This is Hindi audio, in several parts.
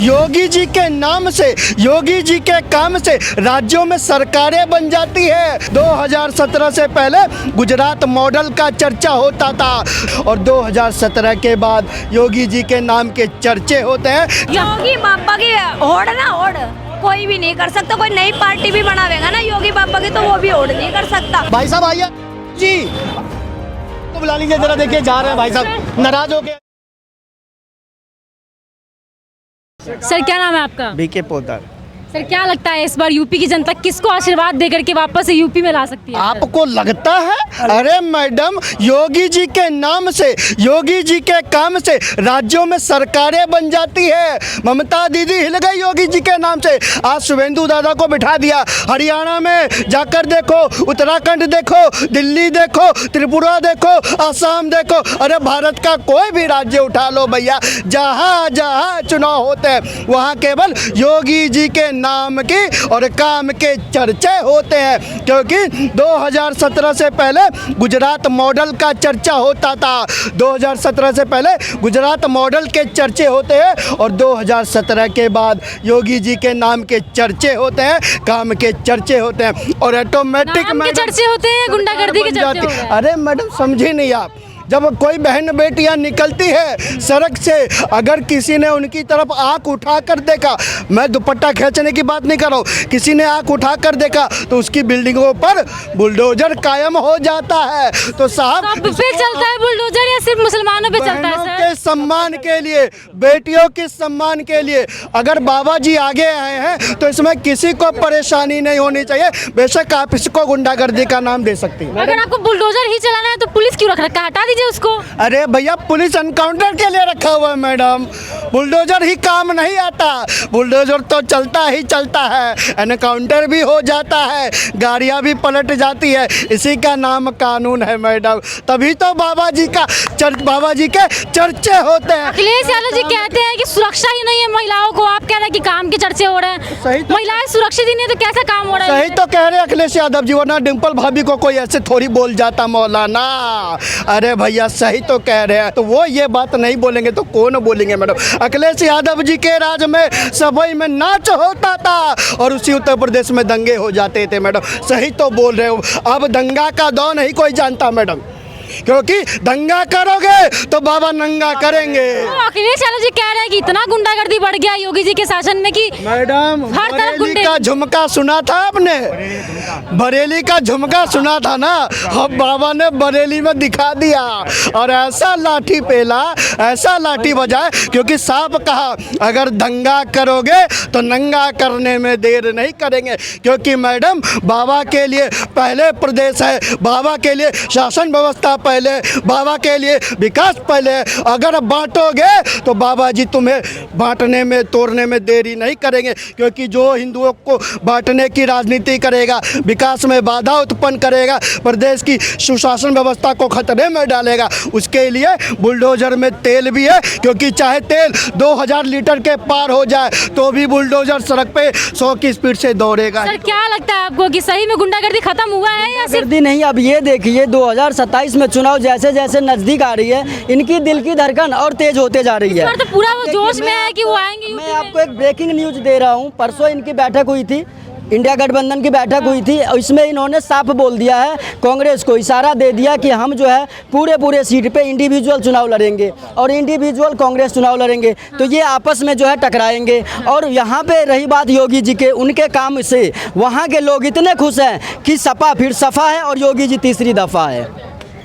योगी जी के नाम से, योगी जी के काम से राज्यों में सरकारें बन जाती है। 2017 से पहले गुजरात मॉडल का चर्चा होता था और 2017 के बाद योगी जी के नाम के चर्चे होते हैं। योगी बाबा की होड़ ना होड़ कोई भी नहीं कर सकता। कोई नई पार्टी भी बनावेगा ना योगी बाबा की तो वो भी होड़ नहीं कर सकता। भाई साहब आइए जी, तो बुला लीजिए जरा, देखिए जा रहे हैं भाई साहब, नाराज हो गए। सर क्या नाम है आपका? बीके पोदार। सर क्या लगता है इस बार यूपी की जनता किसको आशीर्वाद देकर के वापस से यूपी में ला सकती है? आपको लगता है? अरे मैडम, योगी जी के नाम से, योगी जी के काम से राज्यों में सरकारें बन जाती है। ममता दीदी हिल गई योगी जी के नाम से। आज शुभेंदु दादा को बिठा दिया। हरियाणा में जाकर देखो, उत्तराखंड देखो, दिल्ली देखो, त्रिपुरा देखो, असम देखो, अरे भारत का कोई भी राज्य उठा लो भैया, जहाँ जहाँ चुनाव होते हैं वहाँ केवल योगी जी के नाम की और काम के चर्चे होते हैं। क्योंकि 2017 से पहले गुजरात मॉडल का चर्चा होता था। 2017 से पहले गुजरात मॉडल के चर्चे होते हैं और 2017 के बाद योगी जी के नाम के चर्चे होते हैं, काम के चर्चे होते हैं और ऑटोमेटिक नाम के चर्चे होते हैं, गुंडागर्दी के चर्चे होते हैं। अरे मैडम समझी नहीं आप, जब कोई बहन बेटियां निकलती है सड़क से, अगर किसी ने उनकी तरफ आंख उठाकर देखा, मैं दुपट्टा खींचने की बात नहीं कर रहा हूँ, किसी ने आंख उठाकर देखा तो उसकी बिल्डिंगों पर बुलडोजर कायम हो जाता है। तो साहब सब पे चलता है बुलडोजर या सिर्फ मुसलमानों पे चलता है? बहनों के सम्मान के लिए, बेटियों के सम्मान के लिए अगर बाबा जी आगे आए हैं तो इसमें किसी को परेशानी नहीं होनी चाहिए। बेशक आप इसको गुंडागर्दी का नाम दे सकती हैं। अगर आपको बुलडोजर ही चलाना है तो पुलिस क्यों रख रखा है? हटा दीजिए उसको। अरे भैया, पुलिस एनकाउंटर के लिए रखा हुआ है मैडम, बुलडोजर ही काम नहीं आता। बुलडोजर तो चलता ही चलता है, एनकाउंटर भी हो जाता है, गाड़ियां भी पलट जाती है, इसी का नाम कानून है मैडम। तभी तो बाबा जी के चर्चे होते हैं। अखिलेश यादव जी कहते हैं कि सुरक्षा ही नहीं है महिलाओं को, आप कह रहे हैं कि काम के चर्चे हो रहे हैं। सही तो, महिलाएं सुरक्षित ही नहीं है तो कैसा काम हो रहा है? सही तो कह रहे हैं अखिलेश यादव जी, वरना डिम्पल भाभी को कोई ऐसे थोड़ी बोल जाता मौलाना। अरे भैया सही तो कह रहे हैं, तो वो ये बात नहीं बोलेंगे तो कौन बोलेंगे मैडम। अखिलेश यादव जी के राज में सभई में नाच होता था और उसी उत्तर प्रदेश में दंगे हो जाते थे मैडम। सही तो बोल रहे हो, अब दंगा का दौर नहीं कोई जानता मैडम, क्योंकि दंगा करोगे तो बाबा नंगा करेंगे। तो अखिलेश यादव जी कह रहे हैं कि इतना गुंडागर्दी बढ़ गया योगी जी के शासन में कि मैडम हर तरफ बरेली का झुमका सुना था आपने? बरेली का झुमका सुना था ना, अब बाबा ने बरेली में दिखा दिया और ऐसा लाठी पेला, ऐसा लाठी बजाए, क्योंकि साफ कहा अगर दंगा करोगे तो नंगा करने में देर नहीं करेंगे। क्योंकि मैडम बाबा के लिए पहले प्रदेश है, बाबा के लिए शासन व्यवस्था पहले, बाबा के लिए विकास पहले। अगर बांटोगे तो बाबा जी तुम्हें बांटने में, तोड़ने में देरी नहीं करेंगे। क्योंकि जो हिंदुओं को बांटने की राजनीति करेगा, विकास में बाधा उत्पन्न करेगा, प्रदेश की सुशासन व्यवस्था को खतरे में डालेगा, उसके लिए बुलडोजर में तेल भी है। क्योंकि चाहे तेल 2000 लीटर के पार हो जाए तो भी बुलडोजर सड़क पे 100 की स्पीड से दौड़ेगा। सर क्या लगता है आपको कि सही में गुंडागर्दी खत्म हुआ है या सिर्फ? गुंडागर्दी नहीं, अब ये देखिए 2027 में चुनाव जैसे जैसे नजदीक आ रही है, इनकी दिल की धड़कन और तेज होते जा रही है। तो पूरा वो जोश में है कि वो आएंगे। मैं आपको एक ब्रेकिंग न्यूज दे रहा हूँ। परसों इनकी बैठक हुई थी, इंडिया गठबंधन की बैठक हुई थी, इसमें इन्होंने साफ बोल दिया है, कांग्रेस को इशारा दे दिया कि हम जो है पूरे सीट पे इंडिविजुअल चुनाव लड़ेंगे और इंडिविजुअल कांग्रेस चुनाव लड़ेंगे। तो ये आपस में जो है टकराएंगे। और यहाँ पे रही बात योगी जी के, उनके काम से वहाँ के लोग इतने खुश हैं कि सपा फिर सफा है और योगी जी तीसरी दफा है।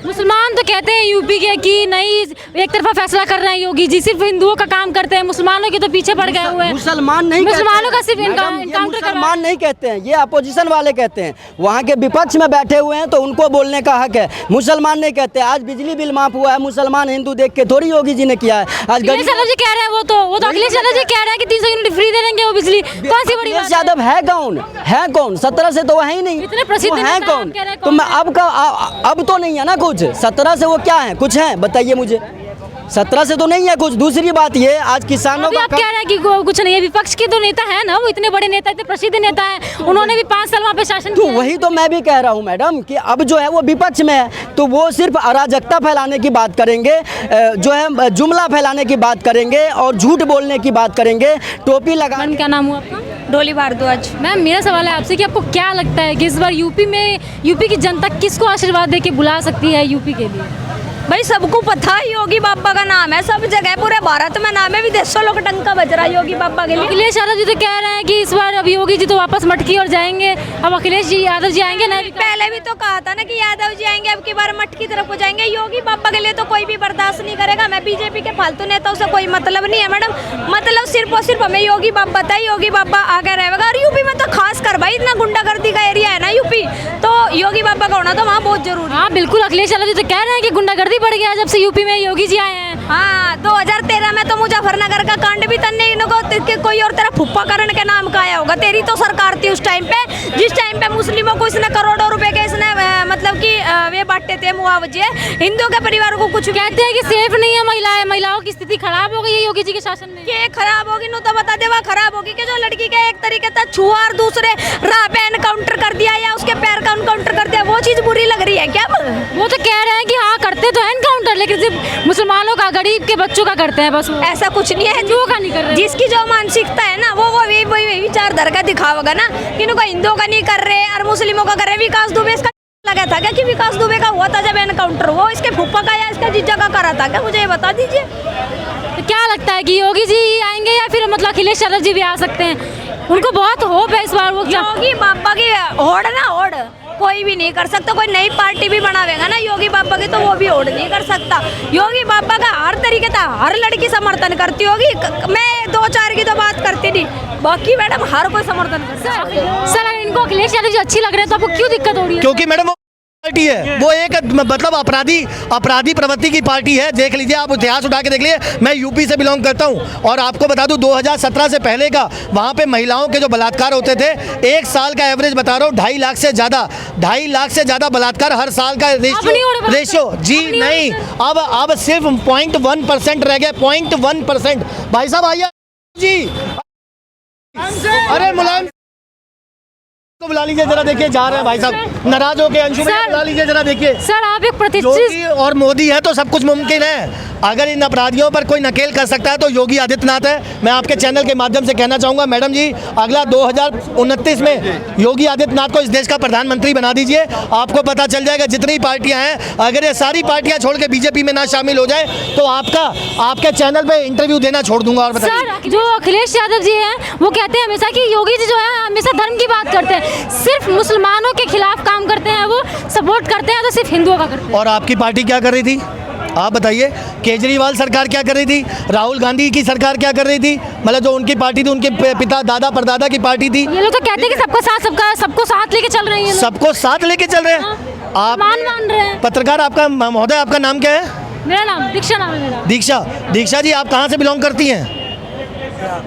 मुसलमान तो कहते हैं यूपी के कि नहीं एक तरफा फैसला कर रहे हैं योगी जी, सिर्फ हिंदुओं का काम करते हैं, मुसलमानों के तो पीछे पड़ गए हुए हैं। मुसलमान नहीं, मुसलमानों का सिर्फ इनकाउंटर मुसलमान नहीं कहते हैं, ये अपोजिशन वाले कहते हैं। वहाँ के विपक्ष में बैठे हुए हैं तो उनको बोलने का हक है, मुसलमान नहीं कहते। आज बिजली बिल माफ हुआ है, मुसलमान हिंदू देख के थोड़ी योगी जी ने किया है। आज अखिलेश यादव जी कह रहे हैं, वो तो अखिलेश यादव जी कह रहे हैं कि 300 यूनिट फ्री दे देंगे वो बिजली। कौन सी बड़ी बात? अखिलेश यादव है कौन? है कौन? 17 से तो है ही नहीं, इतने प्रसिद्ध है कौन? तो मैं अब तो नहीं है ना कुछ। 17 से वो क्या है? कुछ है बताइए मुझे। 17 से तो नहीं है कुछ। दूसरी बात ये आज किसानों अभी का आप कह रहे हैं कि कुछ नहीं है, विपक्ष के तो नेता है ना, वो इतने बड़े नेता, इतने प्रसिद्ध नेता है, उन्होंने भी 5 साल वहाँ पे शासन तो किया है। वही तो मैं भी कह रहा हूँ मैडम कि अब जो है वो विपक्ष में है तो वो सिर्फ अराजकता फैलाने की बात करेंगे, जो है जुमला फैलाने की बात करेंगे और झूठ बोलने की बात करेंगे, टोपी लगा। मैम क्या नाम हुआ आपका? डोली भारद्वाज। मैम मेरा सवाल है आपसे कि आपको क्या लगता है कि इस बार यूपी की जनता किसको आशीर्वाद दे के बुला सकती है यूपी के लिए? भाई सबको पता है योगी बाबा का नाम है, सब जगह पूरे भारत में नाम है, विदेशों लोग टंका बज रहा है योगी बाबा के लिए। अखिलेश यादव जी तो कह रहे हैं कि इस बार अब योगी जी तो वापस मटकी और जाएंगे, अब अखिलेश जी यादव जी आएंगे ना? पहले भी तो कहा था ना कि यादव जी आएंगे, अब की बार मठ की तरफ हो जाएंगे। योगी बाबा के लिए तो कोई भी बर्दाश्त नहीं करेगा। मैं बीजेपी के फालतू नेताओं से कोई मतलब नहीं है मैडम, मतलब सिर्फ और सिर्फ हमें योगी बाबा था, योगी बाबा आगे रहेगा। और यूपी में तो खास कर भाई इतना गुंडागर्दी का एरिया है ना यूपी, तो योगी बाबा का होना तो वहाँ बहुत जरूरी है। हाँ बिल्कुल, अखिलेश यादव जी तो कह रहे हैं कि गुंडागर्दी बढ़ गया है जब से यूपी में योगी जी आए हैं। हाँ 2013 में तो मुजफ्फरनगर का कांड भी तन्ने इनको कोई और तरह फुप्पा करण के नाम का आया होगा। तेरी तो सरकार थी उस टाइम पे, जिस टाइम पे मुस्लिमों को इसने करोड़ों रुपए के इसने मतलब कि वे बांटे थे मुआवजे, हिंदुओं के परिवार को कुछ। कहते हैं कि सेफ नहीं है महिलाओं की स्थिति खराब हो गई है योगी जी के शासन में। ये खराब होगी नो तो बता दे, वह खराब होगी कि जो लड़की के एक तरीके से छुआ और दूसरे राह पे एनकाउंटर कर दिया या उसके पैर का एनकाउंटर कर दिया, वो चीज बुरी लग रही है क्या? वो तो कह रहे हैं कि हाँ करते तो है एनकाउंटर, लेकिन सिर्फ मुसलमानों का, गरीब के बच्चों का करते हैं बस। ऐसा कुछ नहीं है, हिंदुओं का नहीं कर रहे। जिसकी जो मानसिकता है ना वो वही विचारधारा का दिखावेगा ना, कि इनको हिंदुओं का नहीं कर रहे और मुस्लिमों का कर रहे। विकास दुबे इसका लगा था क्या कि विकास दुबे का हुआ था जब एनकाउंटर, वो इसके फूफा का या इसका जीजा का करा था क्या? मुझे ये बता दीजिए। तो क्या लगता है कि योगी जी आएंगे या फिर मतलब अखिलेश यादव जी भी आ सकते हैं? उनको बहुत होप है इस बार। वो योगी बाबा की होड़ ना होड़ कोई भी नहीं कर सकता। कोई नई पार्टी भी बनावेगा ना योगी बाबा की तो वो भी होड़ नहीं कर सकता। योगी बाबा का हर तरीके से हर लड़की समर्थन करती होगी। मैं 2-4 की तो बात करती नहीं, बाकी मैडम हर कोई समर्थन करता है। सर अगर इनको अखिलेश यादव जी अच्छी लग रहे हैं तो आपको क्यों दिक्कत हो रही है? क्योंकि मैडम पार्टी है, वो एक मतलब अपराधी प्रवृत्ति की पार्टी है। देख लीजिए, आप इतिहास उठा के देख लीजिए। मैं यूपी से बिलोंग करता हूं और आपको बता दूं 2017 से पहले का वहां पे महिलाओं के जो बलात्कार होते थे, एक साल का एवरेज बता रहा हूं 2.5 लाख से ज़्यादा बलात्कार हर साल का रेशियो जी नहीं। अब सिर्फ 0.1% रह गए, 0.1%। भाई साहब आइए जी, अरे मुलायम को बुला लीजिए जरा, देखिए जा रहे हैं भाई साहब नाराज हो के। अंशु भैया बुला लीजिए जरा, देखिए। सर आप एक प्रतिष्ठित योगी और मोदी है तो सब कुछ मुमकिन है। अगर इन अपराधियों पर कोई नकेल कर सकता है तो योगी आदित्यनाथ है। मैं आपके चैनल के माध्यम से कहना चाहूँगा मैडम जी, अगला 2029 में योगी आदित्यनाथ को इस देश का प्रधानमंत्री बना दीजिए। आपको पता चल जाएगा जितनी पार्टियां हैं, अगर ये सारी पार्टियां छोड़ के बीजेपी में ना शामिल हो जाए तो आपके चैनल पे इंटरव्यू देना छोड़ दूंगा। और बताइए, सर जो अखिलेश यादव जी हैं वो कहते हैं हमेशा कि योगी जी जो है हमेशा धर्म की बात करते हैं, सिर्फ मुसलमानों के खिलाफ काम करते हैं, वो सपोर्ट करते हैं तो सिर्फ हिंदुओं का करते हैं। और आपकी पार्टी क्या कर रही थी आप बताइए? केजरीवाल सरकार क्या कर रही थी? राहुल गांधी की सरकार क्या कर रही थी? मतलब जो उनकी पार्टी थी, उनके पिता दादा परदादा की पार्टी थी। ये लोग तो कहते हैं कि सबको साथ लेके चल रही है। सबको साथ लेके चल रहे हैं। हाँ, आप मान रहे हैं। पत्रकार आपका महोदय, आपका नाम क्या है? मेरा नाम दीक्षा नाम है मेरा। दीक्षा जी, आप कहाँ से बिलोंग करती हैं?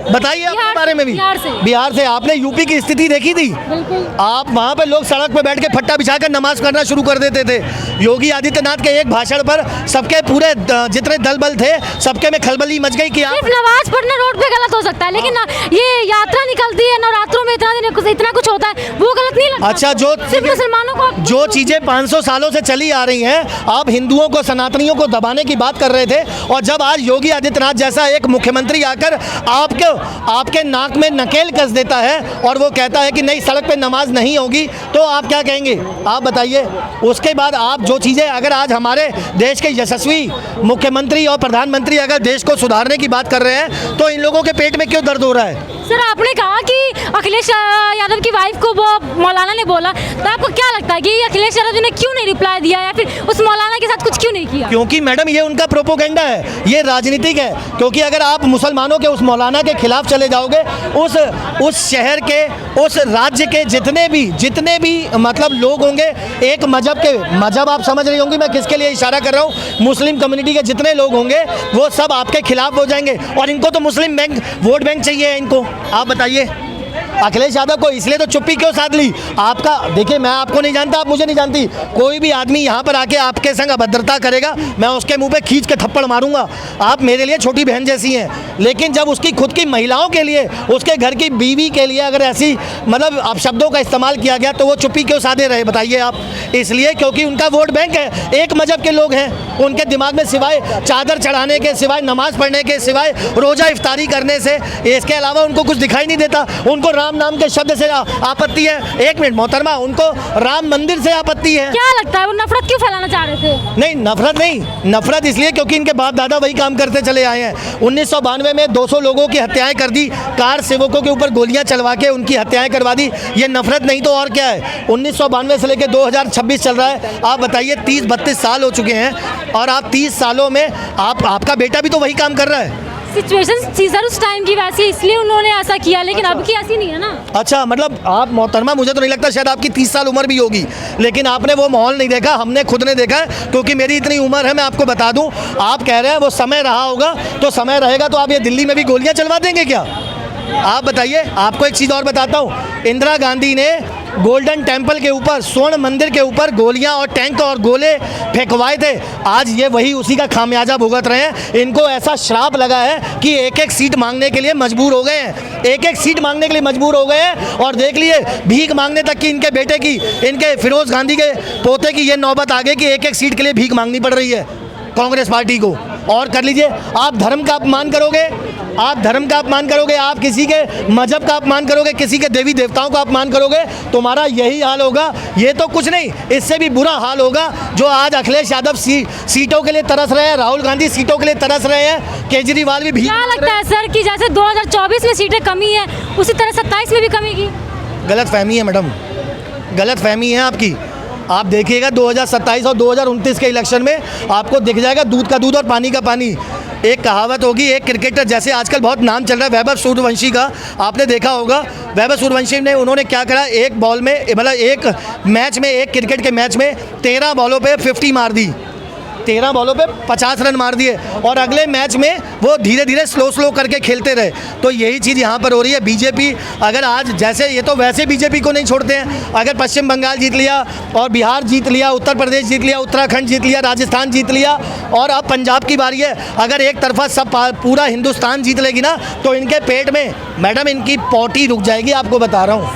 बताइए अपने बारे में भी। बिहार से। आपने यूपी की स्थिति देखी थी? बिल्कुल। आप वहाँ पे लोग सड़क पे बैठ के फट्टा बिछाकर नमाज पढ़ना शुरू कर देते थे। योगी आदित्यनाथ के एक भाषण पर सबके पूरे जितने दल बल थे सबके में खलबली मच गई कि आप सिर्फ नमाज पढ़ना रोड पे गलत हो सकता है, लेकिन ये यात्रा निकलती है नवरात्रों में इतना कुछ होता है, वो गलत नहीं लगता। अच्छा, जो सिर्फ मुसलमानों को जो चीजें 500 सालों से चली आ रही हैं, आप हिंदुओं को, सनातनियों को दबाने की बात कर रहे थे, और जब आज योगी आदित्यनाथ जैसा एक मुख्यमंत्री आकर आपके नाक में नकेल कस देता है और वो कहता है कि नहीं सड़क पे नमाज नहीं होगी, तो आप क्या कहेंगे? आप बताइए। उसके बाद आप जो चीज़ें, अगर आज हमारे देश के यशस्वी मुख्यमंत्री और प्रधानमंत्री अगर देश को सुधारने की बात कर रहे हैं तो इन लोगों के पेट में क्यों दर्द हो रहा है? सर आपने कहा कि अखिलेश यादव की वाइफ को वो मौलाना ने बोला, तो आपको क्या लगता है कि अखिलेश यादव जी ने क्यों नहीं रिप्लाई दिया या फिर उस मौलाना के साथ कुछ क्यों नहीं किया? क्योंकि मैडम ये उनका प्रोपोगेंडा है, ये राजनीतिक है। क्योंकि अगर आप मुसलमानों के उस मौलाना के खिलाफ चले जाओगे, उस शहर के, उस राज्य के जितने भी मतलब लोग होंगे, एक मजहब आप समझ रही होंगी मैं किसके लिए इशारा कर रहा हूँ, मुस्लिम कम्युनिटी के जितने लोग होंगे वो सब आपके खिलाफ हो जाएंगे। और इनको तो मुस्लिम वोट बैंक चाहिए इनको। आप बताइए। अखिलेश यादव को इसलिए तो चुप्पी क्यों साध ली? आपका देखिए, मैं आपको नहीं जानता, आप मुझे नहीं जानती। कोई भी आदमी यहाँ पर आके आपके संग अभद्रता करेगा, मैं उसके मुंह पे खींच के थप्पड़ मारूंगा। आप मेरे लिए छोटी बहन जैसी हैं, लेकिन जब उसकी खुद की महिलाओं के लिए, उसके घर की बीवी के लिए अगर ऐसी मतलब अपशब्दों का इस्तेमाल किया गया तो वो चुप्पी क्यों साधे रहे बताइए आप? इसलिए क्योंकि उनका वोट बैंक है, एक मजहब के लोग हैं, उनके दिमाग में सिवाय चादर चढ़ाने के, सिवाय नमाज पढ़ने के, सिवाय रोजा इफ्तारी करने से इसके अलावा उनको कुछ दिखाई नहीं देता। उनको राम नाम के शब्द से आपत्ति है। एक मिनट मोहतरमा, उनको राम मंदिर से आपत्ति है। क्या लगता है वो नफरत क्यों फैलाना चाह रहे थे? नहीं, नफरत नहीं, नफरत इसलिए क्योंकि इनके बाप दादा वही काम करते चले आए हैं। 1992 में 200 लोगों की हत्याएं कर दी, कार सेवकों के ऊपर गोलियां चलवा के उनकी हत्याएं करवा दी। ये नफरत नहीं तो और क्या है? 1992 से लेकर 2026 चल रहा है। आप बताइए, 30-32 साल हो चुके हैं और आप 30 सालों में आपका बेटा भी तो वही काम कर रहा है। सिचुएशन सीजर उस टाइम की वैसी, इसलिए उन्होंने ऐसा किया, लेकिन अब की ऐसी नहीं है ना। अच्छा, मतलब आप मोहतरमा, मुझे तो नहीं लगता, शायद आपकी 30 साल उम्र भी होगी, लेकिन आपने वो माहौल नहीं देखा, हमने खुद ने देखा है। क्योंकि मेरी इतनी उम्र है, मैं आपको बता दूं, आप कह रहे हैं वो समय रहा होगा, तो समय रहेगा तो आप ये दिल्ली में भी गोलियां चलवा देंगे क्या? आप बताइए। आपको एक चीज़ और बताता हूँ, इंदिरा गांधी ने गोल्डन टेम्पल के ऊपर, स्वर्ण मंदिर के ऊपर गोलियां और टैंक और गोले फेंकवाए थे। आज ये वही उसी का खामियाजा भुगत रहे हैं। इनको ऐसा श्राप लगा है कि एक एक सीट मांगने के लिए मजबूर हो गए हैं, एक एक सीट मांगने के लिए मजबूर हो गए हैं। और देख लिए, भीख मांगने तक की इनके बेटे की, इनके फिरोज गांधी के पोते की ये नौबत आ गई कि एक एक सीट के लिए भीख मांगनी पड़ रही है कांग्रेस पार्टी को। और कर लीजिए, आप धर्म का अपमान करोगे, आप धर्म का अपमान करोगे, आप किसी के मजहब का अपमान करोगे, किसी के देवी देवताओं का अपमान करोगे, तुम्हारा यही हाल होगा। ये तो कुछ नहीं, इससे भी बुरा हाल होगा। जो आज अखिलेश यादव सीटों के लिए तरस रहे हैं, राहुल गांधी सीटों के लिए तरस रहे हैं, केजरीवाल भी क्या लगता है सर कि जैसे 2024 में सीटें कमी है, उसी तरह 27 में भी कमी की? गलत फहमी है मैडम, गलत फहमी है आपकी। आप देखिएगा 2027 और 2029 के इलेक्शन में आपको दिख जाएगा दूध का दूध और पानी का पानी। एक कहावत होगी, एक क्रिकेटर, जैसे आजकल बहुत नाम चल रहा है वैभव सूर्यवंशी का, आपने देखा होगा। वैभव सूर्यवंशी ने, उन्होंने क्या करा, एक बॉल में, मतलब एक मैच में, एक क्रिकेट के मैच में 13 बॉलों पे 50 मार दी, 13 बॉलों पे 50 रन मार दिए। और अगले मैच में वो धीरे धीरे स्लो करके खेलते रहे। तो यही चीज़ यहाँ पर हो रही है। बीजेपी अगर आज, जैसे ये तो वैसे बीजेपी को नहीं छोड़ते हैं, अगर पश्चिम बंगाल जीत लिया और बिहार जीत लिया, उत्तर प्रदेश जीत लिया, उत्तराखंड जीत लिया, राजस्थान जीत लिया, और अब पंजाब की बारी है। अगर एक तरफा सब पूरा हिंदुस्तान जीत लेगी ना, तो इनके पेट में मैडम इनकी पॉटी रुक जाएगी, आपको बता रहा हूँ।